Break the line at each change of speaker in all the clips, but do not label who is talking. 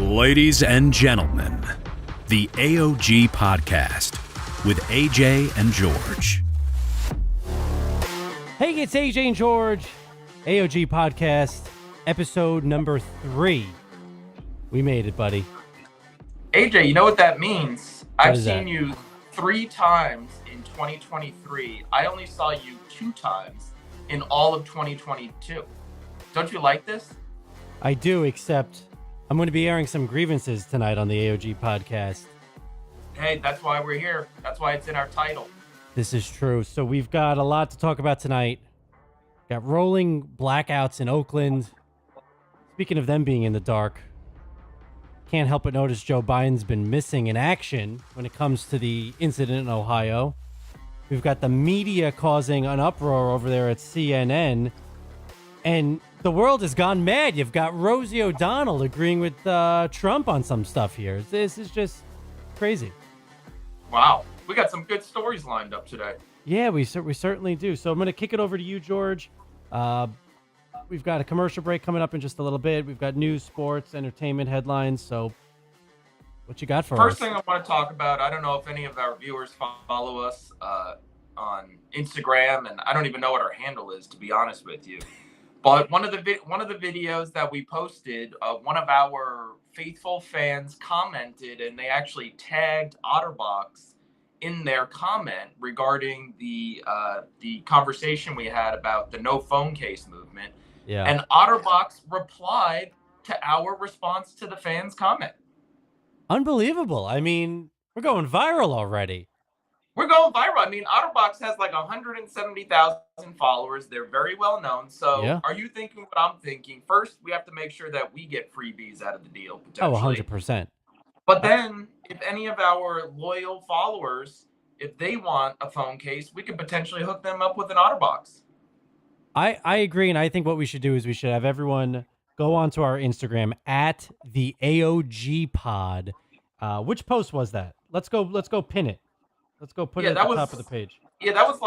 Ladies and gentlemen, the AOG Podcast with AJ and George.
Hey, it's AJ and George, AOG Podcast, episode number 3. We made it, buddy.
AJ, you know what that means? I've seen
that?
you 3 times in 2023. I only saw you 2 times in all of 2022. Don't you like this?
I do, except I'm going to be airing some grievances tonight on the AOG Podcast.
Hey, that's why we're here. That's why it's in our title.
This is true. So we've got a lot to talk about tonight. Got rolling blackouts in Oakland. Speaking of them being in the dark, can't help but notice Joe Biden's been missing in action when it comes to the incident in Ohio. We've got the media causing an uproar over there at CNN. And the world has gone mad. You've got Rosie O'Donnell agreeing with Trump on some stuff here. This is just crazy.
Wow. We got some good stories lined up today.
Yeah, we certainly do. So I'm going to kick it over to you, George. We've got a commercial break coming up in just a little bit. We've got news, sports, entertainment headlines. So what you got for us?
First thing I want to talk about, I don't know if any of our viewers follow us on Instagram, and I don't even know what our handle is, to be honest with you. But one of the videos that we posted, one of our faithful fans commented, and they actually tagged OtterBox in their comment regarding the conversation we had about the no phone case movement.
Yeah.
And OtterBox replied to our response to the fans' comment.
Unbelievable. I mean, we're going viral already.
We're going viral. I mean, OtterBox has like 170,000 followers. They're very well known. So
Yeah.
Are you thinking what I'm thinking? First, we have to make sure that we get freebies out of the deal, potentially.
100%.
But then, if any of our loyal followers, if they want a phone case, we could potentially hook them up with an OtterBox.
I agree, and I think what we should do is we should have everyone go onto our Instagram at the AOG Pod. Which post was that? Let's go pin it. Let's go put it at the top of the page.
Yeah, that was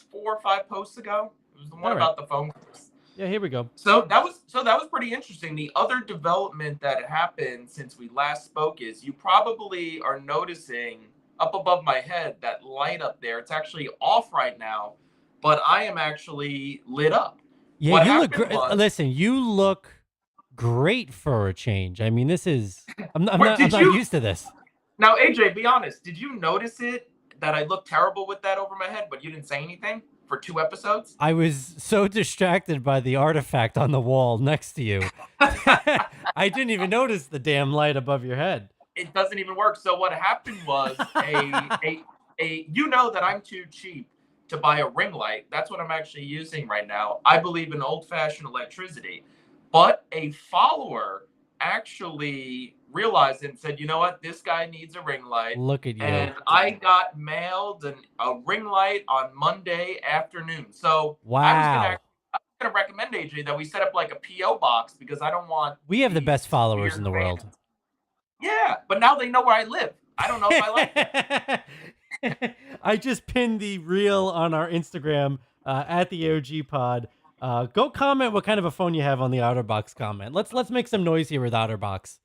4 or 5 posts ago. It was the one about the phone case.
Yeah, here we go.
So that was pretty interesting. The other development that happened since we last spoke is you probably are noticing up above my head that light up there. It's actually off right now, but I am actually lit up.
Yeah,
what
you look
happened
great.
was-
Listen, you look great for a change. I mean, this is I'm not
Did
I'm
you-
not used to this.
Now, AJ, be honest. Did you notice it that I looked terrible with that over my head, but you didn't say anything for 2 episodes?
I was so distracted by the artifact on the wall next to you. I didn't even notice the damn light above your head.
It doesn't even work. So what happened was you know that I'm too cheap to buy a ring light. That's what I'm actually using right now. I believe in old-fashioned electricity. But a follower actually realized and said, you know what, this guy needs a ring light.
Look at you.
And I got mailed a ring light on Monday afternoon. So
Wow.
I was gonna recommend, AJ, that we set up like a PO box because I don't want.
We have the
these
best followers in the
weird
world.
fans. Yeah, but now they know where I live. I don't know if I like it.
I just pinned the reel on our Instagram at the AOG Pod. Go comment what kind of a phone you have on the OtterBox comment. Let's make some noise here with OtterBox.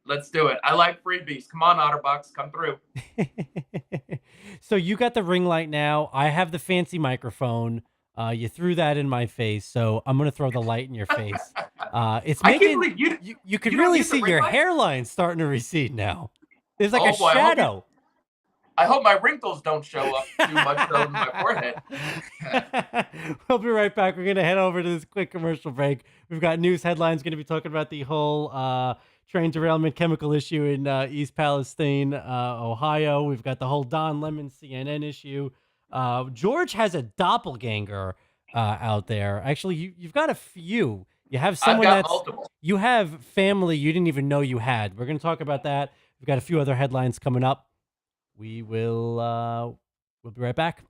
Let's do it. I like freebies. Come on, OtterBox, come through.
So you got the ring light now. I have the fancy microphone. You threw that in my face, so I'm gonna throw the light in your face. It's
I can't
making
believe
you can
you don't
really
use the
see
ring
your
light?
hairline starting to recede now. There's like
Oh,
a
boy, I hope
shadow.
I hope my wrinkles don't show up too much on my forehead.
We'll be right back. We're going to head over to this quick commercial break. We've got news headlines, going to be talking about the whole train derailment chemical issue in East Palestine, Ohio. We've got the whole Don Lemon CNN issue. George has a doppelganger out there. Actually, you've got a few. You have someone
I've got
that's
multiple.
You have family you didn't even know you had. We're going to talk about that. We've got a few other headlines coming up. We'll be right back.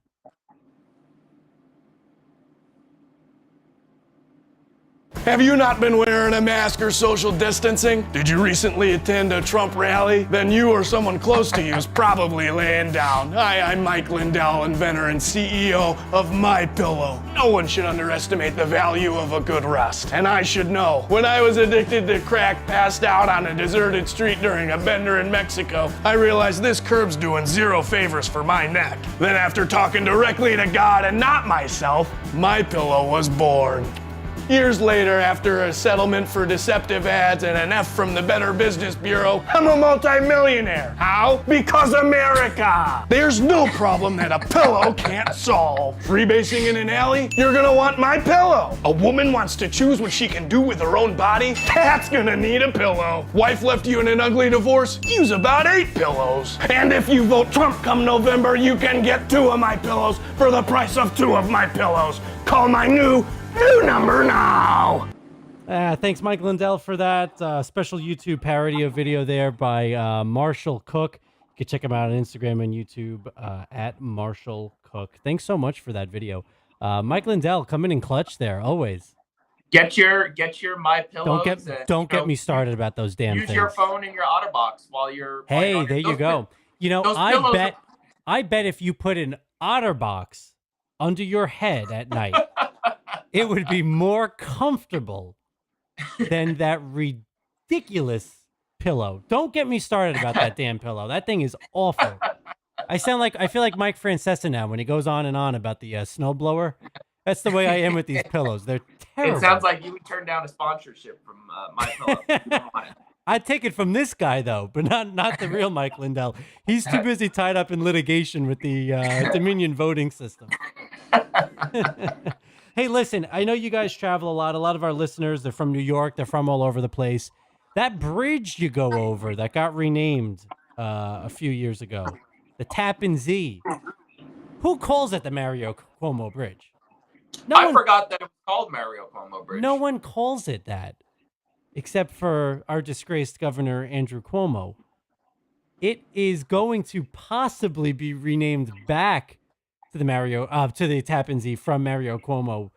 Have you not been wearing a mask or social distancing? Did you recently attend a Trump rally? Then you or someone close to you is probably laying down. Hi, I'm Mike Lindell, inventor and CEO of MyPillow. No one should underestimate the value of a good rest. And I should know. When I was addicted to crack, passed out on a deserted street during a bender in Mexico, I realized this curb's doing zero favors for my neck. Then after talking directly to God and not myself, MyPillow was born. Years later, after a settlement for deceptive ads and an F from the Better Business Bureau, I'm a multi-millionaire. How? Because America! There's no problem that a pillow can't solve. Freebasing in an alley? You're gonna want MyPillow. A woman wants to choose what she can do with her own body? That's gonna need a pillow. Wife left you in an ugly divorce? Use about 8 pillows. And if you vote Trump come November, you can get 2 of my pillows for the price of 2 of my pillows. Call my new number now.
Thanks, Mike Lindell, for that special YouTube parody of video there by Marshall Cook. You can check him out on Instagram and YouTube at Marshall Cook. Thanks so much for that video. Mike Lindell coming in clutch there, always.
Get your MyPillows.
Don't get me started about those damn things.
Use your phone in your OtterBox while you're.
Hey, there you go. You know, I bet if you put an OtterBox under your head at night, it would be more comfortable than that ridiculous pillow. Don't get me started about that damn pillow. That thing is awful. I feel like Mike Francesa now when he goes on and on about the snowblower. That's the way I am with these pillows. They're terrible.
It sounds like you would turn down a sponsorship from MyPillow.
I'd take it from this guy though, but not the real Mike Lindell. He's too busy tied up in litigation with the Dominion voting system. Hey, listen, I know you guys travel a lot. A lot of our listeners, they're from New York. They're from all over the place. That bridge you go over that got renamed a few years ago, the Tappan Zee. Who calls it the Mario Cuomo Bridge?
I forgot that it was called Mario Cuomo Bridge.
No one calls it that, except for our disgraced governor, Andrew Cuomo. It is going to possibly be renamed back to the Tappan Zee from Mario Cuomo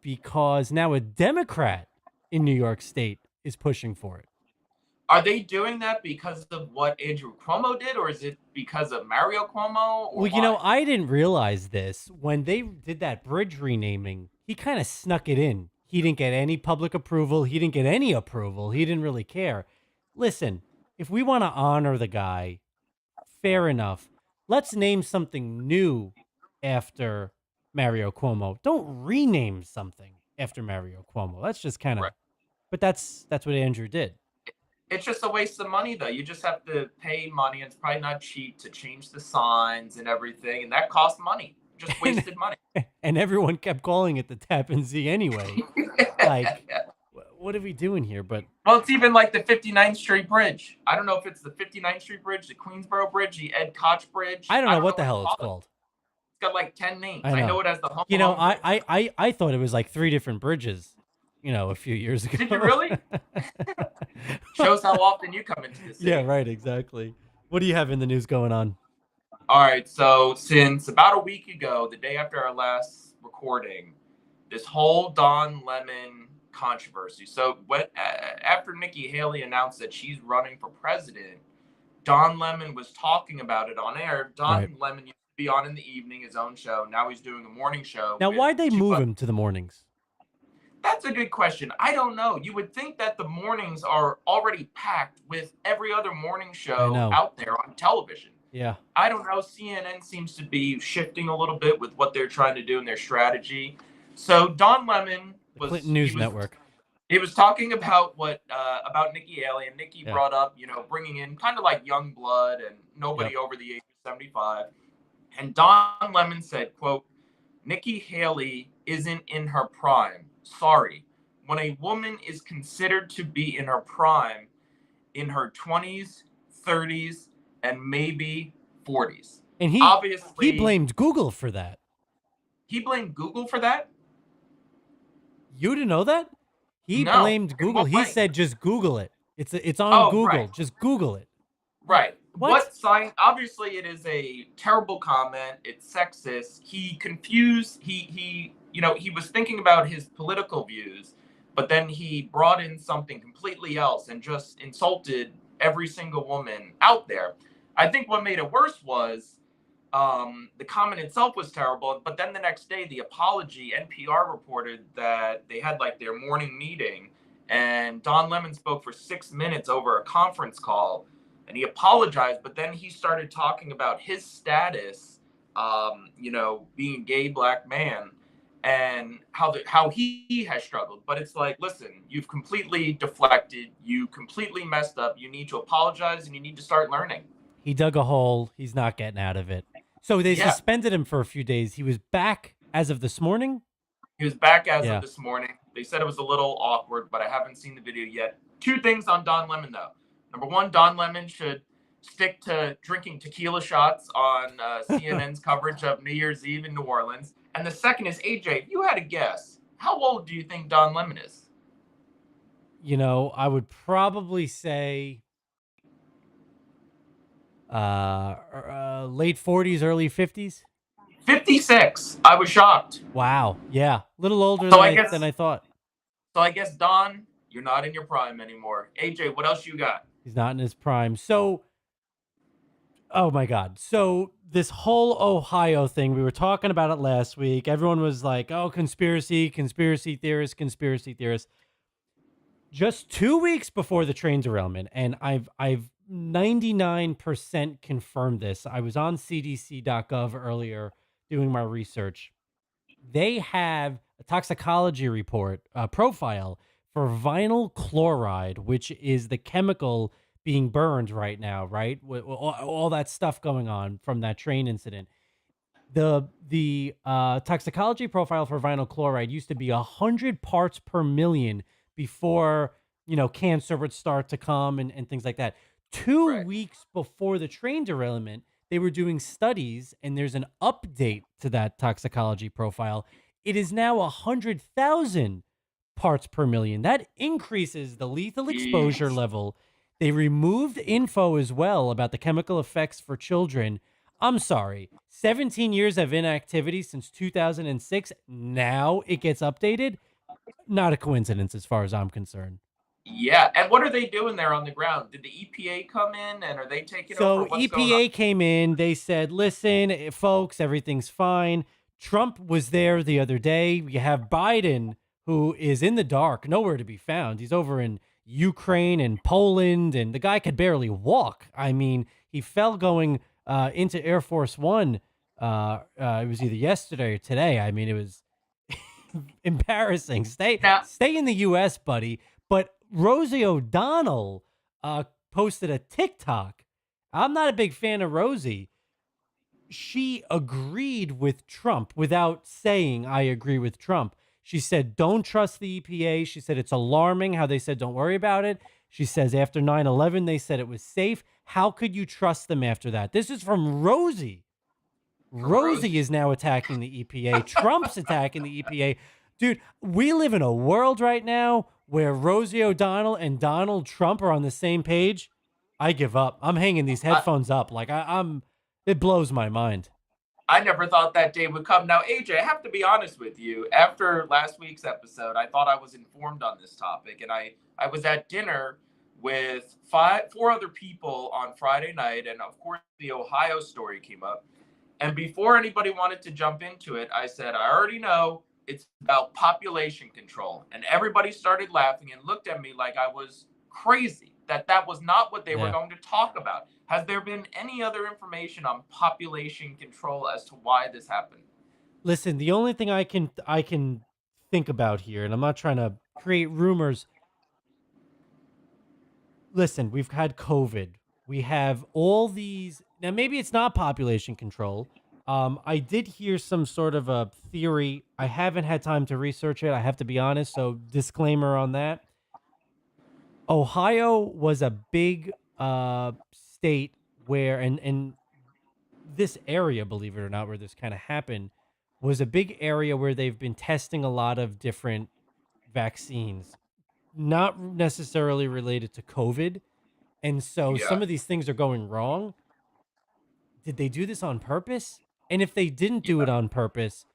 because now a Democrat in New York State is pushing for it.
Are they doing that because of what Andrew Cuomo did, or is it because of Mario Cuomo?
Well, you know, I didn't realize this. When they did that bridge renaming, he kind of snuck it in. He didn't get any public approval. He didn't get any approval. He didn't really care. Listen, if we want to honor the guy, fair enough. Let's name something new after Mario Cuomo. Don't rename something after Mario Cuomo. That's just kind of, right. But that's what Andrew did.
It's just a waste of money, though. You just have to pay money, and it's probably not cheap to change the signs and everything, and that costs money. Just wasted money.
And everyone kept calling it the Tappan Zee anyway. Like, what are we doing here? But
well, it's even like the 59th Street Bridge. I don't know if it's the 59th Street Bridge, the Queensboro Bridge, the Ed Koch Bridge.
I don't know what the hell it's called.
It's got like 10 names. I know it has the hump.
You know, I thought it was like 3 different bridges, you know, a few years ago.
Did you really? Shows how often you come into this city.
Yeah, right, exactly. What do you have in the news going on?
All right, so since about a week ago, the day after our last recording, this whole Don Lemon controversy. So after Nikki Haley announced that she's running for president, Don Lemon was talking about it on air. Don Lemon used to be on in the evening, his own show. Now he's doing a morning show.
Now, why'd they move him to the mornings?
That's a good question. I don't know. You would think that the mornings are already packed with every other morning show out there on television.
Yeah.
I don't know. CNN seems to be shifting a little bit with what they're trying to do in their strategy. So Don Lemon was
Clinton News Network.
He was talking about about Nikki Haley, and Nikki brought up, you know, bringing in kind of like young blood and nobody over the age of 75. And Don Lemon said, quote, "Nikki Haley isn't in her prime. Sorry. When a woman is considered to be in her prime, in her 20s, 30s, and maybe 40s."
And he blamed Google for that.
He blamed Google for that?
You didn't know that? He blamed Google. He said, just Google it. It's on Google. Right. Just Google it.
Right. What sign? Obviously, it is a terrible comment. It's sexist. He confused. He was thinking about his political views, but then he brought in something completely else and just insulted every single woman out there. I think what made it worse was the comment itself was terrible, but then the next day, the apology, NPR reported that they had like their morning meeting, and Don Lemon spoke for 6 minutes over a conference call, and he apologized, but then he started talking about his status, being a gay black man, and how he has struggled. But it's like, listen, you've completely deflected, you completely messed up, you need to apologize, and you need to start learning.
He dug a hole. He's not getting out of it. So they suspended him for a few days. He was back as of this morning?
He was back as of this morning. They said it was a little awkward, but I haven't seen the video yet. 2 things on Don Lemon, though. Number 1, Don Lemon should stick to drinking tequila shots on CNN's coverage of New Year's Eve in New Orleans. And the second is, AJ, if you had a guess, how old do you think Don Lemon is?
I would probably say late 40s, early 50s.
56. I was shocked.
Wow. Yeah. A little older than I thought.
So I guess, Don, you're not in your prime anymore. AJ, what else you got?
He's not in his prime. So, oh my God. So this whole Ohio thing, we were talking about it last week. Everyone was like, oh, conspiracy theorists. Just 2 weeks before the train derailment, and I've 99% confirmed this. I was on cdc.gov earlier doing my research. They have a toxicology report profile for vinyl chloride, which is the chemical being burned right now, right? With all that stuff going on from that train incident. The toxicology profile for vinyl chloride used to be 100 parts per million before, cancer would start to come and things like that. 2 weeks before the train derailment, they were doing studies, and there's an update to that toxicology profile. It is now 100,000 parts per million. That increases the lethal exposure level. They removed info as well about the chemical effects for children. I'm sorry, 17 years of inactivity since 2006. Now it gets updated. Not a coincidence as far as I'm concerned.
Yeah, and what are they doing there on the ground? Did the EPA come in, and are they taking over?
So EPA came in. They said, listen, folks, everything's fine. Trump was there the other day. You have Biden, who is in the dark, nowhere to be found. He's over in Ukraine and Poland, and the guy could barely walk. I mean, he fell going into Air Force One. It was either yesterday or today. I mean, it was embarrassing. Stay in the U.S., buddy. But Rosie O'Donnell posted a TikTok. I'm not a big fan of Rosie. She agreed with Trump without saying, I agree with Trump. She said, don't trust the EPA. She said, it's alarming how they said, don't worry about it. She says, after 9/11, they said it was safe. How could you trust them after that? This is from Rosie. Rosie is now attacking the EPA. Trump's attacking the EPA. Dude, we live in a world right now where Rosie O'Donnell and Donald Trump are on the same page. I give up. I'm hanging these headphones up. Like it blows my mind.
I never thought that day would come. Now, AJ, I have to be honest with you. After last week's episode, I thought I was informed on this topic, and I was at dinner with 4 other people on Friday night, and of course the Ohio story came up. And before anybody wanted to jump into it, I said, I already know it's about population control. And everybody started laughing and looked at me like I was crazy, that was not what they were going to talk about. Has there been any other information on population control as to why this happened?
Listen, the only thing I can think about here, and I'm not trying to create rumors. Listen, we've had COVID. We have all these. Now, maybe it's not population control. I did hear some sort of a theory. I haven't had time to research it. I have to be honest. So disclaimer on that. Ohio was a big state where, and this area, believe it or not, where this kind of happened, was a big area where they've been testing a lot of different vaccines, not necessarily related to COVID. And so some of these things are going wrong. Did they do this on purpose? And if they didn't do it on purpose,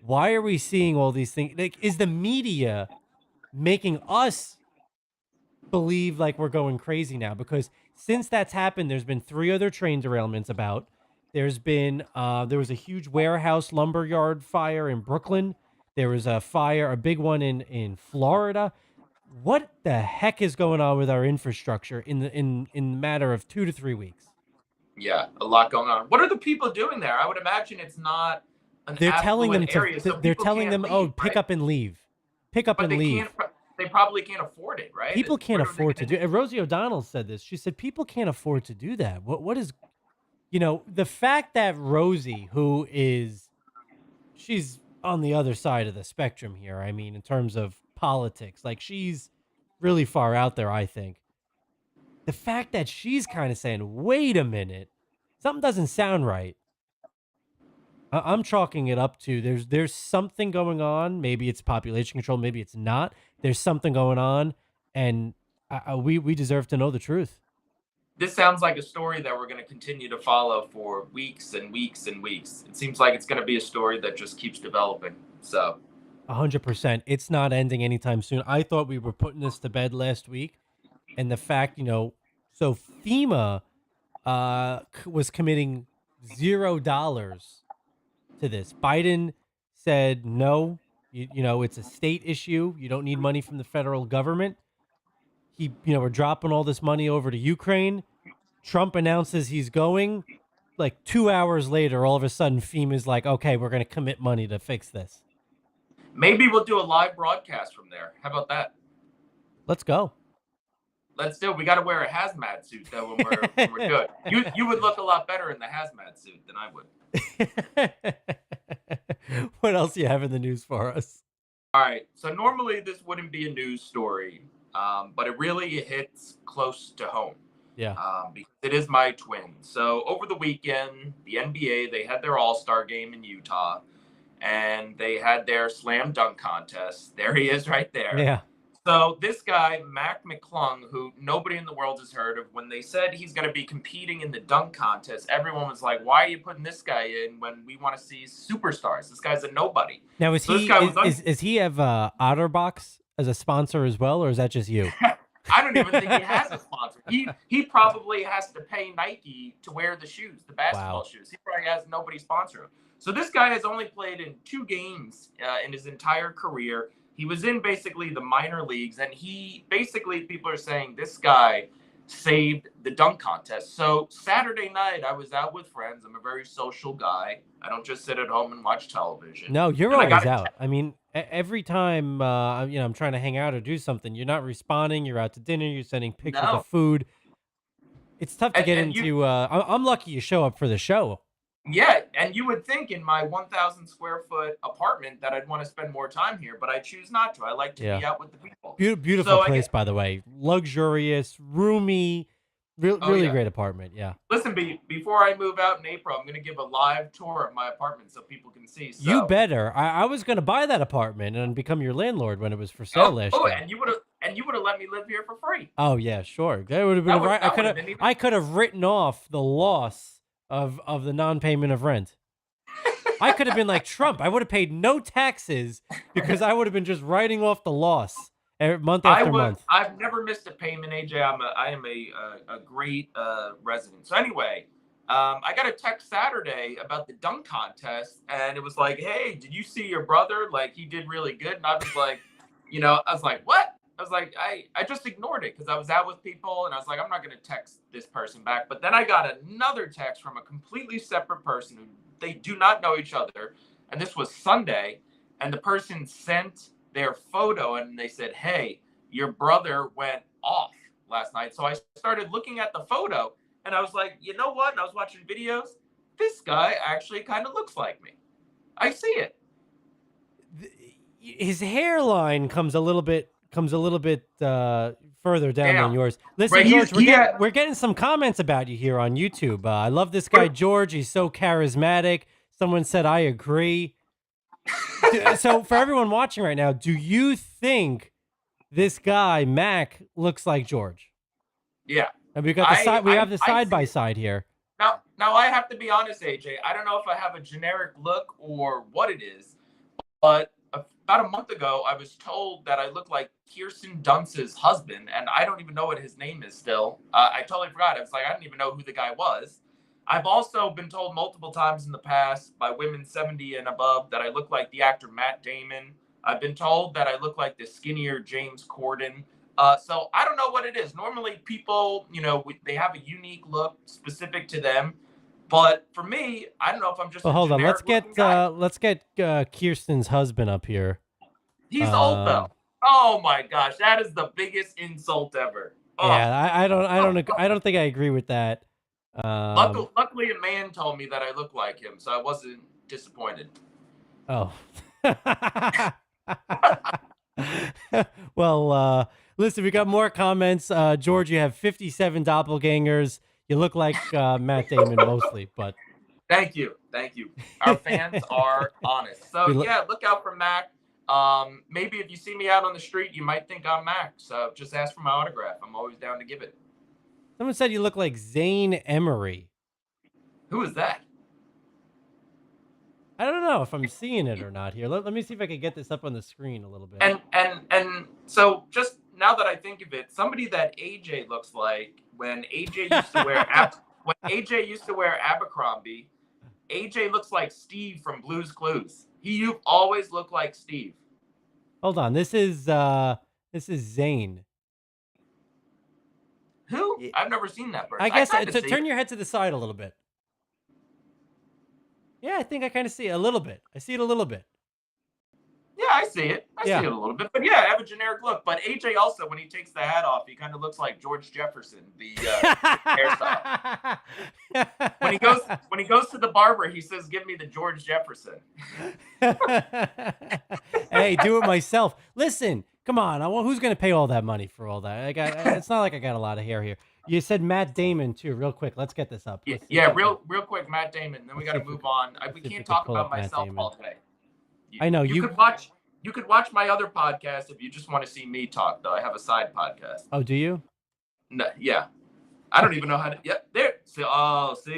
why are we seeing all these things? Like, is the media making us believe like we're going crazy now, because since that's happened, there's been 3 other train derailments about. There's been there was a huge warehouse lumberyard fire in Brooklyn. There was a fire, a big one in Florida. What the heck is going on with our infrastructure in the matter of 2 to 3 weeks?
Yeah, a lot going on. What are the people doing there? I would imagine it's not an
They're telling them
affluent area, so
they're
people
telling
can't
them,
leave,
pick
right?
up and leave. Pick up
But
and
they
leave.
they probably can't afford it, right?
People can't
What are they
afford to
gonna
do. And Rosie O'Donnell said this. She said people can't afford to do that. What is, the fact that Rosie, she's on the other side of the spectrum here. I mean, in terms of politics, like she's really far out there, I think. The fact that she's kind of saying, wait a minute, something doesn't sound right. I'm chalking it up to there's something going on. Maybe it's population control. Maybe it's not. There's something going on, and we deserve to know the truth.
This sounds like a story that we're going to continue to follow for weeks and weeks and weeks. It seems like it's going to be a story that just keeps developing. So
100%. It's not ending anytime soon. I thought we were putting this to bed last week, and the fact, so FEMA was committing $0 to this. Biden said no. It's a state issue. You don't need money from the federal government. We're dropping all this money over to Ukraine. Trump announces he's going. Like 2 hours later, all of a sudden, FEMA's like, okay, we're going to commit money to fix this.
maybe we'll do a live broadcast from there. How about that?
Let's go.
Let's do it. We got to wear a hazmat suit though when we're good. You would look a lot better in the hazmat suit than I would.
What else do you have in the news for us?
All right. So normally this wouldn't be a news story, but it really hits close to home.
Yeah.
Because it is my twin. So over the weekend, the NBA, they had their All-Star game in Utah, and they had their slam dunk contest. There he is right there.
Yeah.
So this guy, Mac McClung, who nobody in the world has heard of, when they said he's going to be competing in the dunk contest, everyone was like, why are you putting this guy in when we want to see superstars? This guy's a nobody.
Now,
So this guy was
is he have Otterbox as a sponsor as well, or is that just you?
I don't even think he has a sponsor. He probably has to pay Nike to wear the shoes, the basketball shoes. He probably has nobody sponsor him. So this guy has only played in 2 games in his entire career. He was in basically the minor leagues, and people are saying this guy saved the dunk contest. So Saturday night, I was out with friends. I'm a very social guy. I don't just sit at home and watch television.
No, you're always out. I mean, every time I'm trying to hang out or do something, you're not responding. You're out to dinner. You're sending pictures of food. It's tough to get into. I'm lucky you show up for the show.
Yeah, and you would think in my 1,000 square foot apartment that I'd want to spend more time here, but I choose not to. I like to be out with the people.
Beautiful place, by the way. Luxurious, roomy, really great apartment. Yeah.
Listen, before I move out in April, I'm going to give a live tour of my apartment so people can see. So.
You better. I was going to buy that apartment and become your landlord when it was for sale last year.
And you would have let me live here for free.
Oh yeah, sure. That would have been right. I could have written off the loss of the non-payment of rent. I could have been like Trump. I would have paid no taxes because I would have been just writing off the loss month after month.
I've never missed a payment, AJ. I am a great resident. So anyway, I got a text Saturday about the dunk contest, and it was like, hey, did you see your brother? Like, he did really good. And I was like, what? I was like, I just ignored it because I was out with people, and I was like, I'm not going to text this person back. But then I got another text from a completely separate person who they do not know each other. And this was Sunday. And the person sent their photo, and they said, hey, your brother went off last night. So I started looking at the photo, and I was like, you know what? And I was watching videos. This guy actually kind of looks like me. I see it.
His hairline comes a little bit further down than yours. Listen,
right,
George, we're getting some comments about you here on YouTube. I love this guy, George. He's so charismatic. Someone said, I agree. So for everyone watching right now, do you think this guy, Mac, looks like George?
Yeah.
And we got the side by side here.
Now I have to be honest, AJ. I don't know if I have a generic look or what it is, but about a month ago, I was told that I look like Kirsten Dunst's husband, and I don't even know what his name is still. I totally forgot. I was like, I didn't even know who the guy was. I've also been told multiple times in the past by women 70 and above that I look like the actor Matt Damon. I've been told that I look like the skinnier James Corden. So I don't know what it is. Normally people, they have a unique look specific to them. But for me, I don't know if I'm just.
Well, hold on. Let's get Kirsten's husband up here.
He's old though. Oh my gosh, that is the biggest insult ever. Oh.
Yeah, I don't think I agree with that.
Luckily, a man told me that I look like him, so I wasn't disappointed.
Oh. Well, listen, we got more comments. George, you have 57 doppelgangers. You look like Matt Damon mostly, but
thank you. Our fans are honest. So yeah, look out for Mac. Maybe if you see me out on the street, you might think I'm Mac. So just ask for my autograph. I'm always down to give it.
Someone said you look like Zane Emery.
Who is that?
I don't know if I'm seeing it or not here. Let me see if I can get this up on the screen a little bit.
And so just now that I think of it, somebody that AJ looks like when AJ used to wear Abercrombie, AJ looks like Steve from Blue's Clues. You've always looked like Steve.
Hold on, this is Zane.
Who? I've never seen that person.
I guess turn your head to the side a little bit. Yeah, I think I kind of see it a little bit. I see it a little bit.
Yeah, I see it. I see it a little bit. But yeah, I have a generic look. But AJ also, when he takes the hat off, he kind of looks like George Jefferson, the hairstyle. When he goes to the barber, he says, "Give me the George Jefferson."
Hey, do it myself. Listen, come on. Who's going to pay all that money for all that? It's not like I got a lot of hair here. You said Matt Damon too, real quick. Let's get this up.
Yeah, real quick, Matt Damon. Then we got to move on. We can't talk about myself all day.
I know
you could watch my other podcast if you just want to see me talk. Though I have a side podcast.
Oh, do you?
No, yeah. I don't even know how to. Yeah, there. See,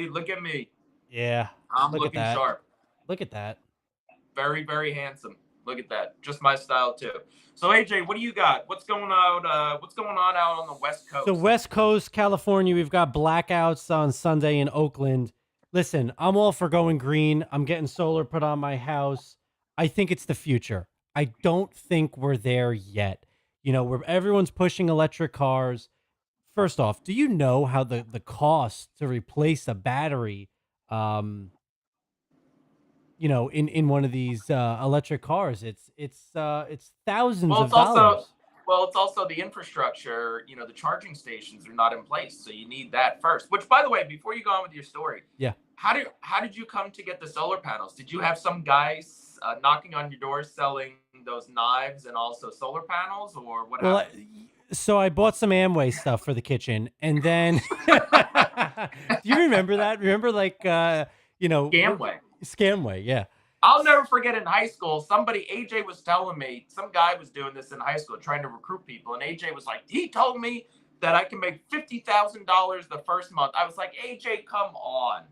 look at me.
Yeah,
I'm looking sharp.
Look at that.
Very, very handsome. Look at that. Just my style too. So AJ, what do you got? What's going on out on the West Coast?
So West Coast, California, we've got blackouts on Sunday in Oakland. Listen, I'm all for going green. I'm getting solar put on my house. I think it's the future. I don't think we're there yet. Where everyone's pushing electric cars. First off, do you know how the cost to replace a battery in one of these electric cars, it's thousands of dollars.
It's also the infrastructure. The charging stations are not in place, so you need that first. Which, by the way, before you go on with your story,
yeah,
how did you come to get the solar panels? Did you have some guys knocking on your door selling those knives and also solar panels, or what?
Well, so I bought some Amway stuff for the kitchen, and then do you remember that? Remember, Scamway, yeah.
I'll never forget in high school, AJ was telling me, some guy was doing this in high school, trying to recruit people. And AJ was like, he told me that I can make $50,000 the first month. I was like, AJ, come on.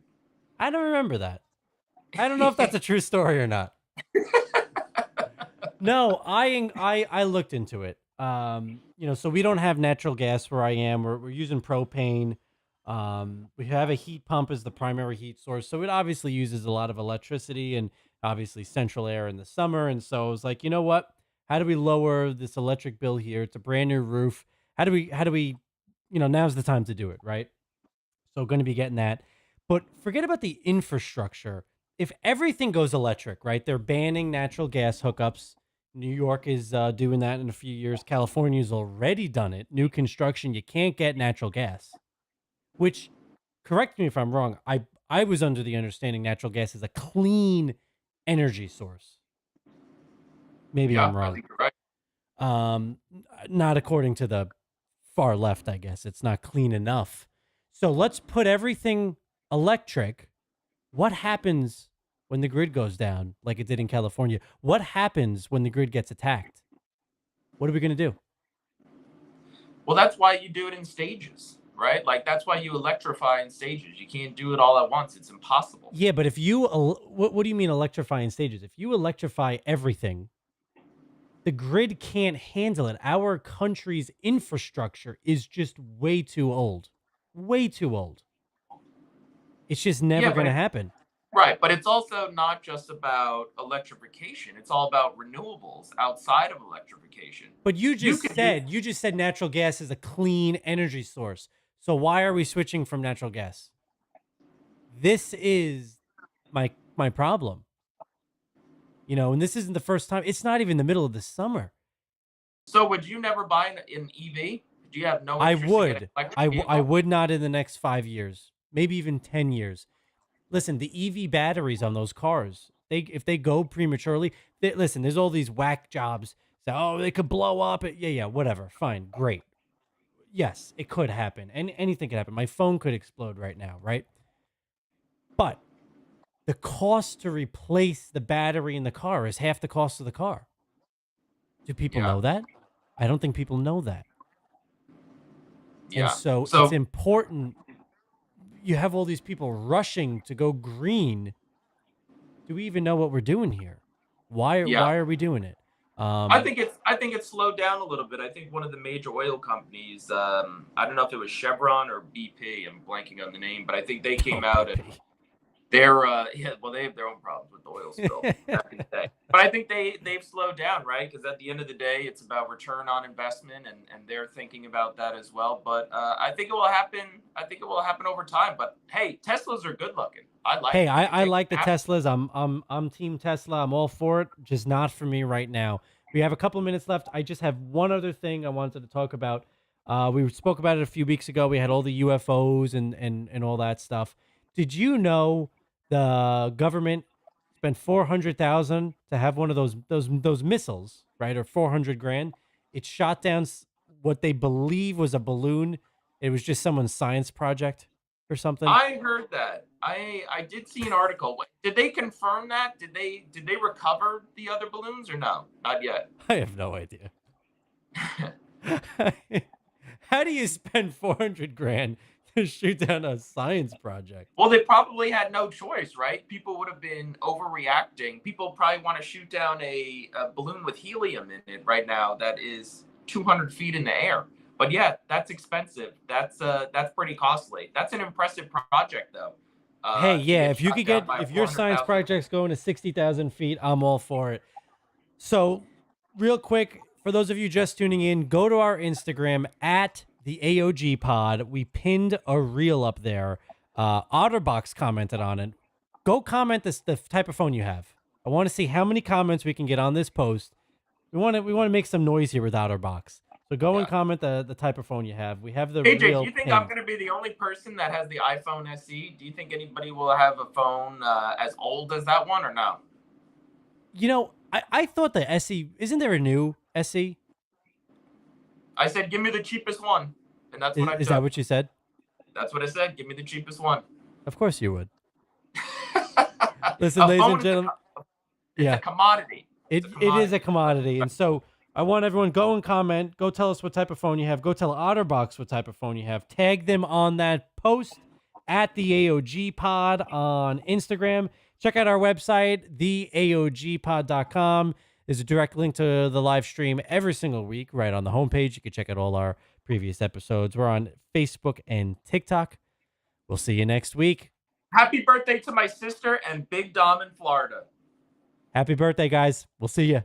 I don't remember that. I don't know if that's a true story or not. No, I looked into it. So we don't have natural gas where I am. We're using propane. We have a heat pump as the primary heat source, so it obviously uses a lot of electricity and obviously central air in the summer. And so I was like, you know what? How do we lower this electric bill here? It's a brand new roof. How do we, now's the time to do it, right? So going to be getting that. But forget about the infrastructure. If everything goes electric, right? They're banning natural gas hookups. New York is doing that in a few years. California's already done it. New construction, you can't get natural gas. Which, correct me if I'm wrong, I was under the understanding natural gas is a clean energy source. Maybe I'm wrong.
I think you're right.
Not according to the far left, I guess. It's not clean enough. So let's put everything electric. What happens when the grid goes down like it did in California? What happens when the grid gets attacked? What are we going to do?
Well, that's why you do it in stages. Right? Like, that's why you electrify in stages. You can't do it all at once. It's impossible.
Yeah, but if you, what do you mean electrify in stages? If you electrify everything The grid can't handle it. Our country's infrastructure is just way too old. Way too old. It's just never going to happen.
Right, but it's also not just about electrification. It's all about renewables outside of electrification.
But you just said natural gas is a clean energy source. So why are we switching from natural gas? This is my problem. You know, and this isn't the first time. It's not even the middle of the summer.
So would you never buy an EV? Do you have no interest in getting an electric vehicle?
I would not in the next 5 years, maybe even 10 years. Listen, the EV batteries on those cars, if they go prematurely, listen, there's all these whack jobs. So, they could blow up. Yeah, whatever. Fine, great. Yes, it could happen. And anything could happen. My phone could explode right now, right? But the cost to replace the battery in the car is half the cost of the car. Do people know that? I don't think people know that.
Yeah.
And so it's important. You have all these people rushing to go green. Do we even know what we're doing here? Why are we doing it?
I think it's slowed down a little bit. I think one of the major oil companies, I don't know if it was Chevron or BP, I'm blanking on the name, but I think they came out and they're they have their own problems with the oil spill back in the day. But I think they've slowed down, right? Because at the end of the day, it's about return on investment, and they're thinking about that as well. But I think it will happen. I think it will happen over time. But hey, Teslas are good looking. I like
the Teslas. I'm team Tesla. I'm all for it. Just not for me right now. We have a couple of minutes left. I just have one other thing I wanted to talk about. We spoke about it a few weeks ago. We had all the UFOs and all that stuff. Did you know the government spent $400,000 to have one of those missiles, right? Or $400,000. It shot down what they believe was a balloon. It was just someone's science project or something.
I heard that. I did see an article. Did they confirm that? Did they recover the other balloons or no? Not yet.
I have no idea. How do you spend $400,000 to shoot down a science project?
Well, they probably had no choice, right? People would have been overreacting. People probably want to shoot down a balloon with helium in it right now that is 200 feet in the air. But yeah, that's expensive. That's pretty costly. That's an impressive project, though.
Hey, yeah, if your science project's going to 60,000 feet, I'm all for it. So, real quick, for those of you just tuning in, go to our Instagram at the AOG Pod. We pinned a reel up there. Otterbox commented on it. Go comment the type of phone you have. I want to see how many comments we can get on this post. We want to make some noise here with Otterbox. So go and comment the type of phone you have. We have the
AJ,
reel
do you think
pinned.
I'm going to be the only person that has the iPhone SE? Do you think anybody will have a phone as old as that one or no?
You know, I thought the SE, isn't there a new SE?
I said, give me the cheapest one. And that's what I took.
Is that what you said?
That's what I said. Give me the cheapest one.
Of course you would. Listen, ladies and gentlemen.
It's a commodity.
It is a commodity. And so I want everyone, go and comment. Go tell us what type of phone you have. Go tell Otterbox what type of phone you have. Tag them on that post at the AOG Pod on Instagram. Check out our website, theaogpod.com. There's a direct link to the live stream every single week right on the homepage. You can check out all our previous episodes. We're on Facebook and TikTok. We'll see you next week.
Happy birthday to my sister and Big Dom in Florida.
Happy birthday, guys. We'll see you.